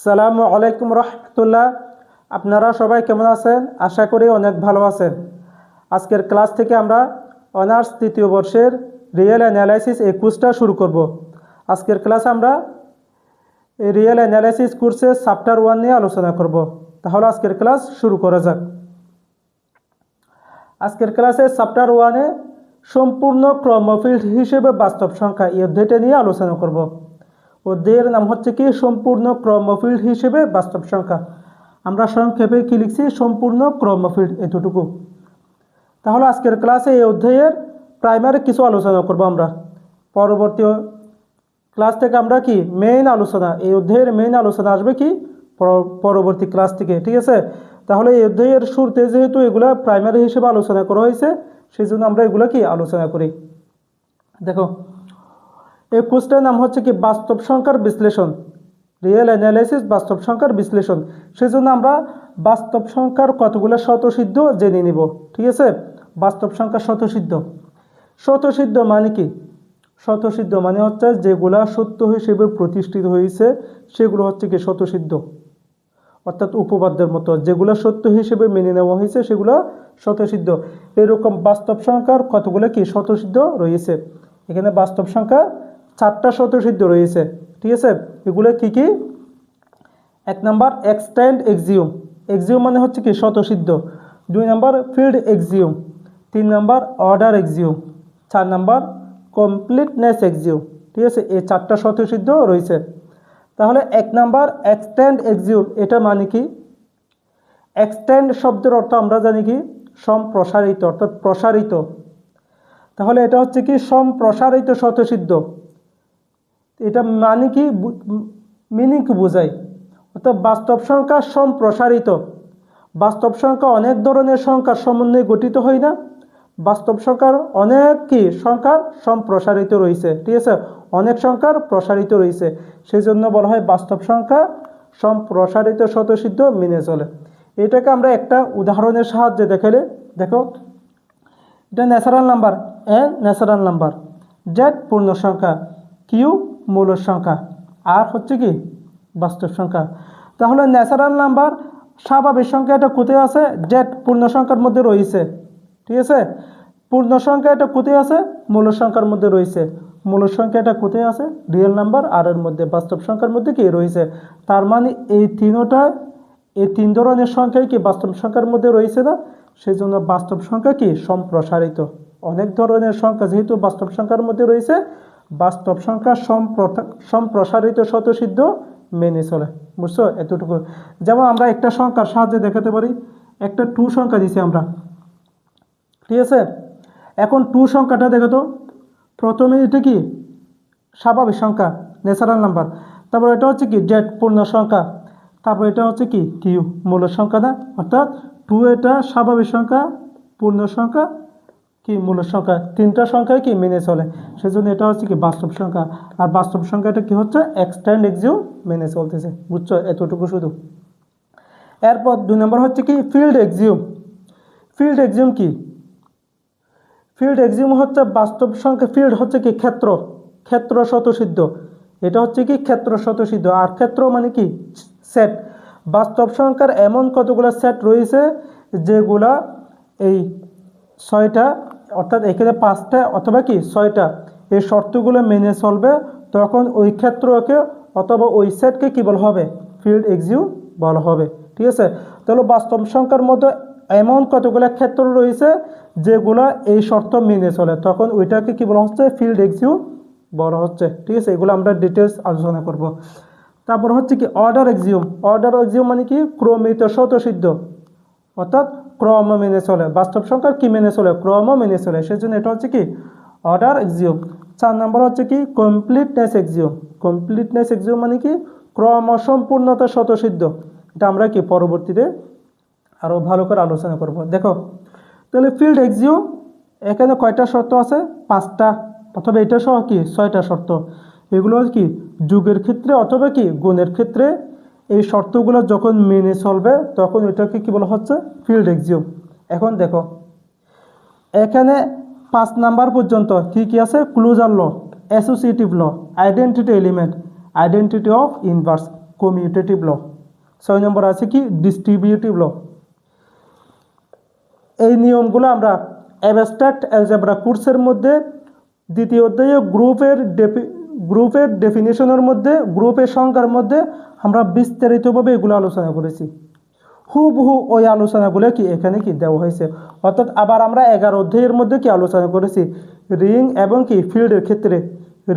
সালামু আলাইকুম রহমতুল্লাহ। আপনারা সবাই কেমন আছেন? আশা করি অনেক ভালো আছেন। আজকের ক্লাস থেকে আমরা অনার্স তৃতীয় বর্ষের রিয়েল অ্যানালাইসিস এই কোর্সটা শুরু করব। আজকের ক্লাস আমরা এই রিয়েল অ্যানালাইসিস কোর্সের চ্যাপ্টার 1 নিয়ে আলোচনা করব। তাহলে আজকের ক্লাস শুরু করা যাক। আজকের ক্লাসে চ্যাপ্টার 1-এ সম্পূর্ণ ক্রমফিল্ড হিসেবে বাস্তব সংখ্যা এই অধ্যায়টা নিয়ে আলোচনা করব। অধ্যায়ের নাম হচ্ছে কি সম্পূর্ণ ক্রমফিল্ড হিসেবে বাস্তব সংখ্যা। আমরা সংক্ষেপে কি লিখছি? সম্পূর্ণ ক্রমফিল্ড, এতটুকু। তাহলে আজকের ক্লাসে এই অধ্যায়ের প্রাইমারি কিছু আলোচনা করব আমরা। পরবর্তী ক্লাস থেকে আমরা কি মেইন আলোচনা, এই অধ্যায়ের মেইন আলোচনা আসবে কি পরবর্তী ক্লাস থেকে, ঠিক আছে? তাহলে এই অধ্যায়ের শুরুতে যেহেতু এগুলা প্রাইমারি হিসেবে আলোচনা করা হয়েছে, সেই জন্য আমরা এগুলো কি আলোচনা করি। দেখো, এই কোর্সটার নাম হচ্ছে কি বাস্তব সংখ্যার বিশ্লেষণ, রিয়েল অ্যানালাইসিস বাস্তব সংখ্যার বিশ্লেষণ। সেই জন্য আমরা বাস্তব সংখ্যার কতগুলো স্বতঃসিদ্ধ জেনে নিব, ঠিক আছে? বাস্তব সংখ্যার স্বতঃসিদ্ধ। স্বতঃসিদ্ধ মানে কি? স্বতঃসিদ্ধ মানে হচ্ছে যেগুলা সত্য হিসেবে প্রতিষ্ঠিত হয়েছে সেগুলো হচ্ছে কি স্বতঃসিদ্ধ, অর্থাৎ উপপাদ্যের মতো যেগুলো সত্য হিসেবে মেনে নেওয়া হয়েছে সেগুলো স্বতঃসিদ্ধ। এরকম বাস্তব সংখ্যার কতগুলো কি স্বতঃসিদ্ধ রয়েছে। এখানে বাস্তব সংখ্যা 4টা স্বতঃসিদ্ধ রয়েছে, ঠিক আছে? এগুলো কি কি? 1 নাম্বার এক্সটেন্ড এক্সিওম, এক্সিওম মানে হচ্ছে কি স্বতঃসিদ্ধ। 2 number field axiom, 3 number order axiom, 4 number completeness axiom, ঠিক আছে? এই 4টা স্বতঃসিদ্ধ রয়েছে। তাহলে 1 নাম্বার এক্সটেন্ড এক্সিওম, এটা মানে কি? এক্সটেন্ড শব্দের অর্থ আমরা জানি কি সম্প্রসারিত, অর্থাৎ প্রসারিত। তাহলে এটা হচ্ছে কি সম্প্রসারিত স্বতঃসিদ্ধ। এটা মানে কি, মিনিং কি বোঝায়? অর্থাৎ বাস্তব সংখ্যা সম্প্রসারিত। বাস্তব সংখ্যা অনেক ধরনের সংখ্যার সমন্বয়ে গঠিত হয় না? বাস্তব সংখ্যার অনেক কি সংখ্যার সম্প্রসারিত রয়েছে, ঠিক আছে? অনেক সংখ্যার প্রসারিত রয়েছে, সেই জন্য বলা হয় বাস্তব সংখ্যা সম্প্রসারিত স্বতঃসিদ্ধ মেনে চলে। এটাকে আমরা একটা উদাহরণের সাহায্যে দেখালে, দেখো, এটা natural number, N natural number, Z পূর্ণ সংখ্যা, কিউ মূল সংখ্যা, আর হচ্ছে কি বাস্তব সংখ্যা। তাহলে ন্যাচারাল নাম্বার স্বাভাবিক সংখ্যা এটা কোথায় আছে? জেড পূর্ণ সংখ্যার মধ্যে রয়েছে, ঠিক আছে? পূর্ণ সংখ্যা এটা কোথায় আছে? মূল সংখ্যার মধ্যে রয়েছে। মূল সংখ্যা এটা কোথায় আছে? রিয়েল নাম্বার আর এর মধ্যে, বাস্তব সংখ্যার মধ্যে কি রয়েছে। তার মানে এই তিন ধরনের সংখ্যাই কি বাস্তব সংখ্যার মধ্যে রয়েছে না? সেই জন্য বাস্তব সংখ্যা কি সম্প্রসারিত। অনেক ধরনের সংখ্যা যেহেতু বাস্তব সংখ্যার মধ্যে রয়েছে, বাস্তব সংখ্যা সম্প্রসারিত স্বতঃসিদ্ধ মেনে চলে। বুঝছো? এতটুকু। যেমন আমরা একটা সংখ্যার সাহায্যে দেখাতে পারি। একটা 2 সংখ্যা দিছি আমরা, ঠিক আছে? এখন 2 সংখ্যাটা দেখো তো। প্রথমে এটা কি স্বাভাবিক সংখ্যা, ন্যাচারাল নাম্বার। তারপর এটা হচ্ছে কি জেড পূর্ণ সংখ্যা। তারপর এটা হচ্ছে কি কিউ মূল সংখ্যা, না? অর্থাৎ 2 এটা স্বাভাবিক সংখ্যা, পূর্ণ সংখ্যা, কি মূল সংখ্যা, 3টা সংখ্যায় কি মেনে চলে। সেজন্য এটা হচ্ছে কি বাস্তব সংখ্যা। আর বাস্তব সংখ্যাটা কি হচ্ছে? এক্সটেন্ড এক্সিওম মেনে চলতেছে। বুঝছো? এতটুকু শুধু। এরপর 2 নম্বর হচ্ছে কি ফিল্ড এক্সিওম। ফিল্ড এক্সিওম কি? ফিল্ড এক্সিওম হচ্ছে বাস্তব সংখ্যা, ফিল্ড হচ্ছে কি ক্ষেত্র, ক্ষেত্র স্বতঃসিদ্ধ। এটা হচ্ছে কি ক্ষেত্র স্বতঃসিদ্ধ। আর ক্ষেত্র মানে কি সেট। বাস্তব সংখ্যার এমন কতগুলো সেট রয়েছে যেগুলা এই 6টা, অর্থাৎ এখানে 5টা অথবা কি 6টা, এই শর্তগুলো মেনে চলবে, তখন ওই ক্ষেত্রকে অথবা ওই সেটকে কি বলা হবে? ফিল্ড এক্সিওম বলা হবে, ঠিক আছে? তাহলে বাস্তব সংখ্যার মধ্যে এমন কতগুলো ক্ষেত্র রয়েছে যেগুলো এই শর্ত মেনে চলে, তখন ওইটাকে কি বলা হচ্ছে? ফিল্ড এক্সিওম বলা হচ্ছে, ঠিক আছে? এগুলো আমরা ডিটেলস আলোচনা করব। তারপর হচ্ছে কি অর্ডার এক্সিওম। অর্ডার এক্সিওম মানে কি ক্রমিত স্বতঃসিদ্ধ, অর্থাৎ ক্রম মেনে চলে। বাস্তব সংখ্যার কি মেনে চলে? ক্রম মেনে চলে, সেজন্য এটা হচ্ছে কি অর্ডার এক্সিওম। 4 নম্বর হচ্ছে কি কমপ্লিটনেস এক্সিওম। কমপ্লিটনেস এক্সিওম মানে কি ক্রম সম্পূর্ণতা স্বতঃসিদ্ধ। এটা আমরা কি পরবর্তীতে আরও ভালো করে আলোচনা করব। দেখো, তাহলে ফিল্ড এক্সিওম এখানে কয়টা শর্ত আছে? 5টা, অথবা এটা সহ কি 6টা শর্ত। এগুলো কি যুগের ক্ষেত্রে অথবা কি গুণের ক্ষেত্রে এই শর্তগুলো যখন মেনে চলবে তখন এটাকে কি বলা হচ্ছে? Field axiom. এখন দেখো, এখানে 5 নাম্বার পর্যন্ত কি কি আছে? Closure law, associative law, identity element, identity of inverse, commutative law. 6 number আছে কি ডিস্ট্রিবিউটিভ ল। এই নিয়মগুলো আমরা অ্যাবস্ট্রাক্ট অ্যালজেব্রা কোর্সের মধ্যে দ্বিতীয় অধ্যায়ে গ্রুপের ডেফিনেশনের মধ্যে গ্রুপের সংখ্যার মধ্যে আমরা বিস্তারিতভাবে এগুলো আলোচনা করেছি। হুবহু ওই আলোচনাগুলো কি এখানে কি দেওয়া হয়েছে। অর্থাৎ আবার আমরা 11 অধ্যায়ের মধ্যে কি আলোচনা করেছি রিং এবং কি ফিল্ডের ক্ষেত্রে,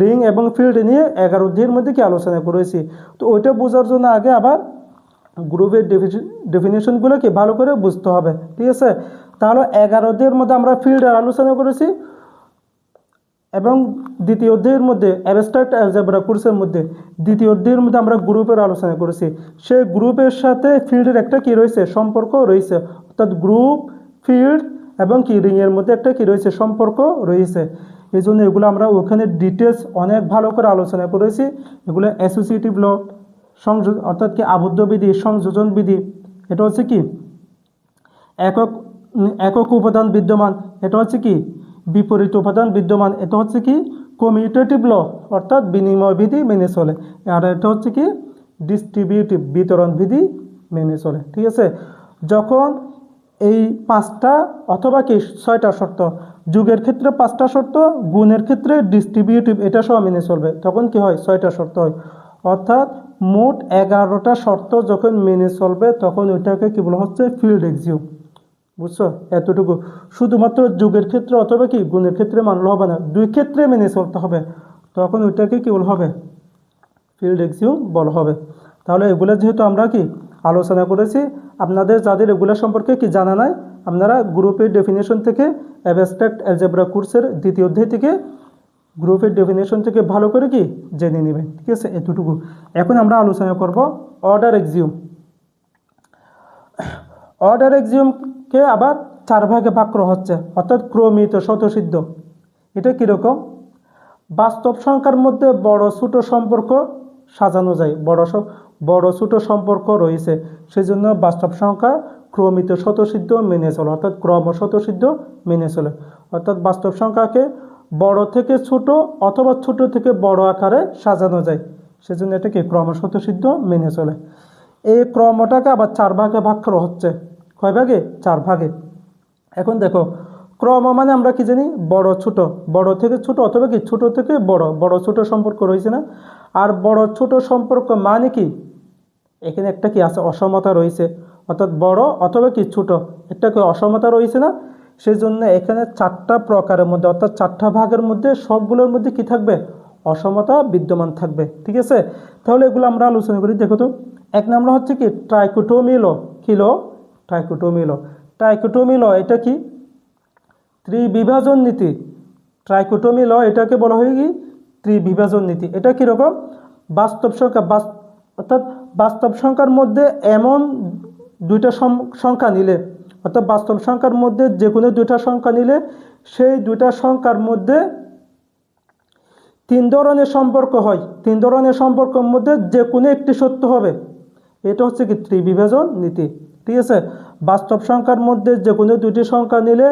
রিং এবং ফিল্ড নিয়ে 11 অধ্যায়ের মধ্যে কি আলোচনা করেছি। তো ওইটা বোঝার জন্য আগে আবার গ্রুপের ডেফিনেশনগুলো কি ভালো করে বুঝতে হবে, ঠিক আছে। তাহলে 11 অধ্যায়ের মধ্যে আমরা ফিল্ডের আলোচনা করেছি এবং দ্বিতীয় অধ্যায়ের মধ্যে অ্যাবস্ট্রাক্ট অ্যালজেব্রা কোর্সের মধ্যে দ্বিতীয় অধ্যায়ের মধ্যে আমরা গ্রুপের আলোচনা করেছি। সেই গ্রুপের সাথে ফিল্ডের একটা কি রয়েছে সম্পর্ক রয়েছে। অর্থাৎ গ্রুপ ফিল্ড এবং কি রিংয়ের মধ্যে একটা কি রয়েছে সম্পর্ক রয়েছে। এই জন্য এগুলো আমরা ওখানে ডিটেলস অনেক ভালো করে আলোচনা করেছি। এগুলো অ্যাসোসিয়েটিভ ল, সংযোজন অর্থাৎ কি আবদ্ধ বিধি, সংযোজন বিধি, এটা হচ্ছে কি একক উপাদান বিদ্যমান, এটা হচ্ছে কি বিপরীত উপাদান বিদ্যমান, এটা হচ্ছে কি কমিউটেটিভ ল অর্থাৎ বিনিময় বিধি মেনে চলে, আর এটা হচ্ছে কি ডিস্ট্রিবিউটিভ বিতরণ বিধি মেনে চলে, ঠিক আছে। যখন এই 5টা অথবা কি 6টা শর্ত, যুগের ক্ষেত্রে 5টা শর্ত, গুণের ক্ষেত্রে ডিস্ট্রিবিউটিভ এটা সব মেনে চলবে, তখন কি হয় 6টা শর্ত হয়। অর্থাৎ মোট 11টা শর্ত যখন মেনে চলবে তখন ওইটাকে কি বলা হচ্ছে ফিল্ড এক্সিউম। বুঝছো, এতটুকু। শুধুমাত্র যুগের ক্ষেত্রে অথবা কি গুণের ক্ষেত্রে মানলে হবে না, দুই ক্ষেত্রে মেনে চলতে হবে, তখন ওইটাকে কি বলা হবে ফিল্ড এক্সিউম বলা হবে। তাহলে এগুলো যেহেতু আমরা কি আলোচনা করেছি, আপনাদের যাদের এগুলো সম্পর্কে কি জানা নাই আপনারা গ্রুপের ডেফিনেশন থেকে অ্যাবস্ট্রাক্ট অ্যালজেব্রা কোর্সের দ্বিতীয় অধ্যায় থেকে গ্রুপের ডেফিনেশন থেকে ভালো করে কি জেনে নেবেন, ঠিক আছে। এতটুকু। এখন আমরা আলোচনা করব অর্ডার এক্সিউম। অর্ডার এক্সিউমকে আবার 4 ভাগে ভাগ করা হচ্ছে, অর্থাৎ ক্রমিত স্বতঃসিদ্ধ। এটা কীরকম? বাস্তব সংখ্যার মধ্যে বড় ছোট সম্পর্ক সাজানো যায়, বড় ছোট সম্পর্ক রয়েছে, সেজন্য বাস্তব সংখ্যা ক্রমিত স্বতঃসিদ্ধ মেনে চলে, অর্থাৎ ক্রম স্বতঃসিদ্ধ মেনে চলে। অর্থাৎ বাস্তব সংখ্যাকে বড় থেকে ছোট অথবা ছোট থেকে বড় আকারে সাজানো যায়, সেজন্য এটাকে ক্রম স্বতঃসিদ্ধ মেনে চলে। এই ক্রমটাকে আবার 4 ভাগে ভাগ করা হচ্ছে। কয় ভাগে? 4 ভাগে। এখন দেখো, ক্রম মানে আমরা কি জানি বড় ছোট, বড় থেকে ছোট অথবা কি ছোট থেকে বড়, বড় ছোট সম্পর্ক রয়েছে না। আর বড় ছোট সম্পর্ক মানে কি এখানে একটা কি আছে অসমতা রয়েছে, অর্থাৎ বড় অথবা কি ছোট একটা কি অসমতা রয়েছে না। সেই জন্য এখানে 4টা প্রকারের মধ্যে অর্থাৎ 4টা ভাগের মধ্যে সবগুলোর মধ্যে কি থাকবে অসমতা বিদ্যমান থাকবে, ঠিক আছে। তাহলে এগুলো আমরা আলোচনা করি। দেখো তো, 1 নম্বর হচ্ছে কি ট্রাইকোটোমি ল। কি ল? ট্রাইকোটোমি ল। ট্রাইকোটোমি ল এটা কি ত্রিবিভাজন নীতি। ট্রাইকোটোমি ল এটাকে বলা হয় কি ত্রিবিভাজন নীতি। এটা কীরকম? বাস্তব সংখ্যা অর্থাৎ বাস্তব সংখ্যার মধ্যে এমন 2টা সংখ্যা নিলে, অর্থাৎ বাস্তব সংখ্যার মধ্যে যে কোনো 2টা সংখ্যা নিলে সেই 2টা সংখ্যার মধ্যে 3 ধরনের সম্পর্ক হয়, 3 ধরনের সম্পর্কের মধ্যে যে কোনো একটি সত্য হবে, এটা হচ্ছে কি ত্রিবিভাজন নীতি, ঠিক আছে। বাস্তব সংখ্যার মধ্যে যে কোনো 2টি সংখ্যা নিলে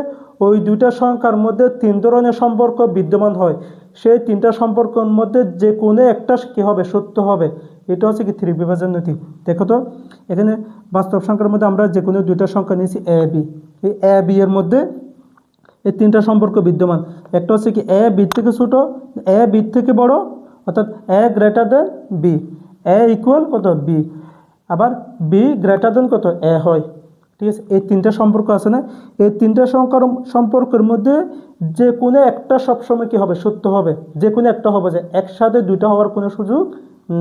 ওই 2টা সংখ্যার মধ্যে 3 ধরনের সম্পর্ক বিদ্যমান হয়, সেই 3টা সম্পর্কের মধ্যে যে কোনো একটা কি হবে সত্য হবে, এটা হচ্ছে কি ত্রিবিভাজন নীতি। দেখো তো, এখানে বাস্তব সংখ্যার মধ্যে আমরা যে কোনো 2টা সংখ্যা নিয়েছি এ বি, এই এ বি এর মধ্যে এই 3টা সম্পর্ক বিদ্যমান। একটা হচ্ছে কি এ বি থেকে ছোট, এ বি থেকে বড়, অর্থাৎ এ গ্রেটার দেন বি, এ ইকুয়াল কত বি, আবার বি গ্রেটার দেন কত এ হয়, ঠিক আছে। এই 3টা সম্পর্ক আছে না, এই 3টা সম্পর্কের মধ্যে যে কোনো একটা সবসময় কি হবে সত্য হবে, যে কোনো একটা হবে, যে একসাথে 2টা হওয়ার কোনো সুযোগ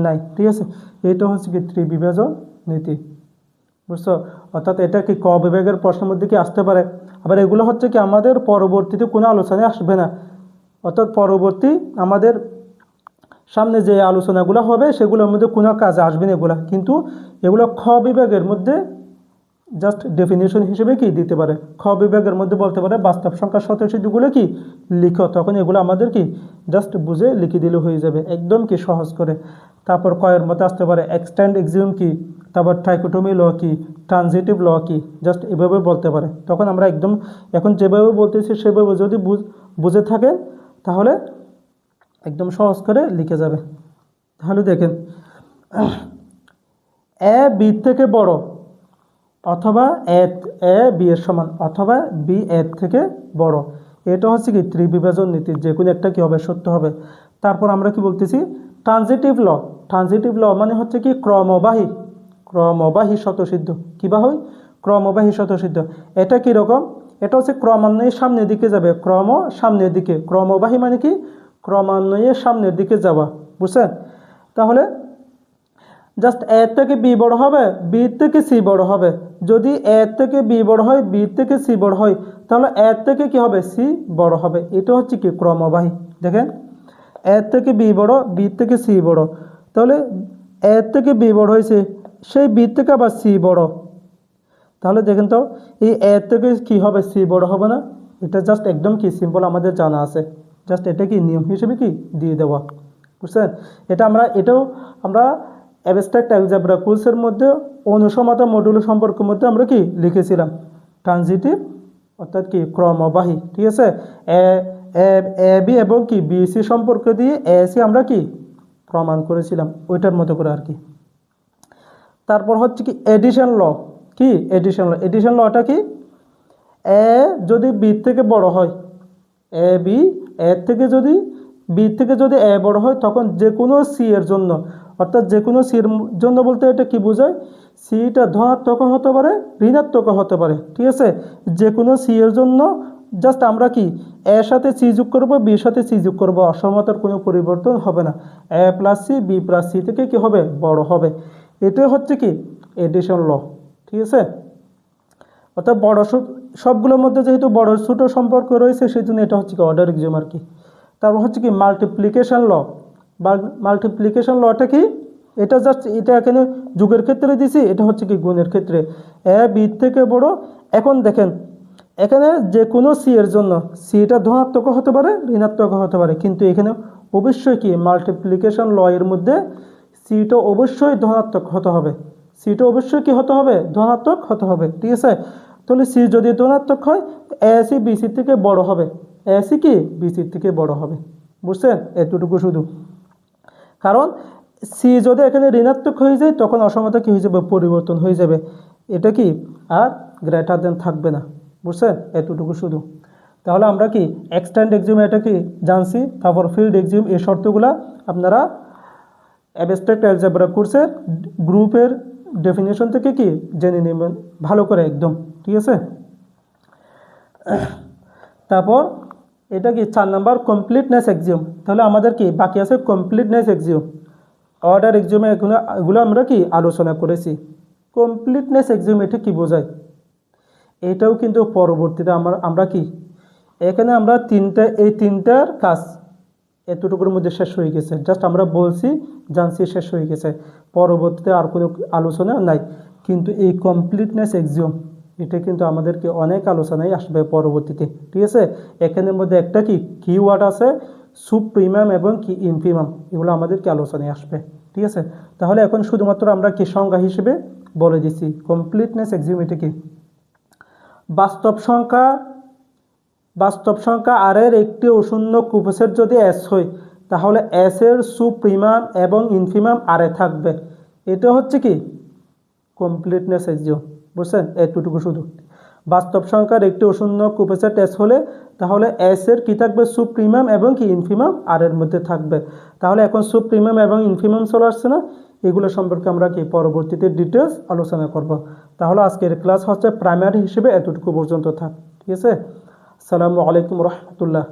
নাই, ঠিক আছে। এটা হচ্ছে কি ত্রিবিভাজন নীতি, বুঝছো। অর্থাৎ এটা কি ক বিভাগের প্রশ্নের মধ্যে কি আসতে পারে। আবার এগুলো হচ্ছে কি আমাদের পরবর্তীতে কোনো আলোচনায় আসবে না, অর্থাৎ পরবর্তী আমাদের সামনে যে আলোচনাগুলো হবে সেগুলোর মধ্যে কোনো কাজে আসবে না এগুলা, কিন্তু এগুলো খ বিভাগের মধ্যে জাস্ট ডেফিনেশন হিসেবে কি দিতে পারে। খ বিভাগের মধ্যে বলতে পারে বাস্তব সংখ্যা স্বতঃসিদ্ধগুলো কি লিখো, তখন এগুলো আমাদের কি জাস্ট বুঝে লিখে দিলে হয়ে যাবে একদম কি সহজ করে। তারপর কয়ের মধ্যে আসতে পারে এক্সটেন্ড এক্সিউম কি, তারপর ট্রাইকোটোমি ল কি, ট্রানজিটিভ ল কি, জাস্ট এভাবে বলতে পারে। তখন আমরা একদম এখন যেভাবে বলতেছি সেভাবে যদি বুঝে থাকেন তাহলে একদম সহজ করে লিখে যাবে। তাহলে দেখেন এ বি থেকে বড় অথবা এ বি এর সমান অথবা বি এর থেকে বড়, এটা হচ্ছে কি ত্রিবিভাজন নীতি, যে কোনো একটা কি হবে সত্য হবে। তারপর আমরা কি বলতেছি ট্রানজিটিভ ল। ট্রানজিটিভ ল মানে হচ্ছে কি ক্রমবাহী স্বতঃসিদ্ধ। কি বা হয়? ক্রমবাহী স্বতঃসিদ্ধ। এটা কীরকম? এটা হচ্ছে ক্রমান্বয়ে সামনের দিকে যাবে, সামনের দিকে। ক্রমবাহী মানে কি ক্রমান্বয়ে সামনের দিকে যাওয়া, বুঝছেন? তাহলে জাস্ট এ থেকে বি বড় হবে, বি থেকে সি বড় হবে। যদি এ থেকে বি বড় হয়, বি থেকে সি বড় হয়, তাহলে এ থেকে কি হবে সি বড় হবে। এটা হচ্ছে কি ক্রমবাহী। দেখেন এ থেকে বি বড়, বি থেকে সি বড়, তাহলে এ থেকে বি বড় হয়েছে, সেই বি থেকে আবার সি বড়। তাহলে দেখেন তো এই এ থেকে কি হবে সি বড় হবে না? এটা জাস্ট একদম কি সিম্পল, আমাদের জানা আছে। জাস্ট এটা কি নিয়ম হিসেবে কি দিয়ে দেওয়া, বুঝছেন? এটাও আমরা অ্যাবস্ট্রাক্ট অ্যালজেব্রা কোর্সের মধ্যে অনুসমতা মডুল সম্পর্কের মধ্যে আমরা কি লিখেছিলাম, ট্রানজিটিভ অর্থাৎ কি ক্রমবাহী। ঠিক আছে, এ বি এবং কি বি সি সম্পর্ক দিয়ে এ সি আমরা কি প্রমাণ করেছিলাম, ওইটার মতো করে আর কি। তারপর হচ্ছে কি এডিশন ল। কি এডিশন লটা কি? এ যদি বি থেকে বড় হয়, যদি বি থেকে যদি এ বড় হয়, তখন যে কোনো সি এর জন্য, অর্থাৎ যে কোনো সির জন্য বলতে এটা কি বোঝায়, সিটা ধনাত্মক হতে পারে, ঋণাত্মক হতে পারে। ঠিক আছে, যে কোনো সি এর জন্য জাস্ট আমরা কি এর সাথে সি যোগ করবো, বির সাথে সি যোগ করবো, অসমতার কোনো পরিবর্তন হবে না। A plus c b plus c থেকে কি হবে বড় হবে। এটাই হচ্ছে কি এডিশন ল। ঠিক আছে, অর্থাৎ সবগুলোর মধ্যে যেহেতু বড় ছোট সম্পর্ক রয়েছে, সেই জন্য এটা হচ্ছে কি অর্ডার এক্সিওম আর কি। তারপর হচ্ছে কি মাল্টিপ্লিকেশন ল। মাল্টিপ্লিকেশন লটা কি? এটা এখানে যুগের ক্ষেত্রে দিছি, এটা হচ্ছে কি গুণের ক্ষেত্রে। এ বি থেকে বড়। এখন দেখেন এখানে যে কোনো সি এর জন্য সিটা ধনাত্মক হতে পারে, ঋণাত্মক হতে পারে, কিন্তু এখানে অবশ্যই কি মাল্টিপ্লিকেশন ল এর মধ্যে সিটা অবশ্যই ধনাত্মক হতে হবে। সিটা অবশ্যই কি হতে হবে ধনাত্মক হতে হবে। ঠিক আছে, তাহলে সি যদি ধনাত্মক হয়, এ সি বি সি থেকে বড় হবে, এ সি কি বি সি থেকে বড় হবে, বুঝছেন? এতটুকু শুধু। কারণ সি যদি এখানে ঋণাত্মক হয়ে যায়, তখন অসমতা কি হয়ে যাবে পরিবর্তন হয়ে যাবে, এটা কি আর গ্রেটার দেন থাকবে না, বুঝছেন? এতটুকু শুধু। তাহলে আমরা কি এক্সটেন্ড এক্সিওম এটা কি জানছি। তারপর ফিল্ড এক্সিওম, এই শর্তগুলা আপনারা অ্যাবস্ট্রাক্ট অ্যালজেব্রা কোর্সের গ্রুপের ডেফিনেশন থেকে কি জেনে নেবেন ভালো করে একদম। ঠিক আছে, তারপর এটা কি 4 নাম্বার কমপ্লিটনেস এক্সিওম। তাহলে আমাদের কি বাকি আছে কমপ্লিটনেস এক্সিওম। অর্ডার এক্সিওমে এগুলো আমরা কি আলোচনা করেছি। কমপ্লিটনেস এক্সিওম এটা কি বোঝায়, এটাও কিন্তু পরবর্তীতে আমরা কি এখানে আমরা তিনটার কাজ এতটুকুর মধ্যে শেষ হয়ে গেছে। জাস্ট আমরা বলছি, জানছি, শেষ হয়ে গেছে। পরবর্তীতে আর কোনো আলোচনা নাই। কিন্তু এই কমপ্লিটনেস এক্সিওম এটা কিন্তু আমাদেরকে অনেক আলোচনায় আসবে পরবর্তীতে। ঠিক আছে, এখানের মধ্যে একটা কি কিওয়ার্ড আছে সুপ্রিমাম এবং কি ইনফিমাম, এগুলো আমাদেরকে আলোচনায় আসবে। ঠিক আছে, তাহলে এখন শুধুমাত্র আমরা কি সংজ্ঞা হিসেবে বলে দিচ্ছি কমপ্লিটনেস এক্সিওম এটা কি। বাস্তব সংখ্যা আর এর একটি অশূন্য কুপসেট যদি এস হয়, তাহলে এস এর সুপ্রিমাম এবং ইনফিমাম আর এ থাকবে। এটা হচ্ছে কি কমপ্লিটনেস এক্সিওম, বুঝছেন? এতটুকু শুধু। বাস্তব সংখ্যার একটি অশূন্য কুপসেট এস হলে, তাহলে এস এর কি থাকবে সুপ্রিমাম এবং কি ইনফিমাম আর এর মধ্যে থাকবে। তাহলে এখন সুপ্রিমাম এবং ইনফিমাম চলে আসছে না, এগুলো সম্পর্কে আমরা কি পরবর্তীতে ডিটেলস আলোচনা করব। তাহলে আজকের ক্লাস হচ্ছে প্রাইমারি হিসেবে এতটুকু পর্যন্ত থাক। ঠিক আছে, আসসালামু আলাইকুম রহমতুল্লাহ।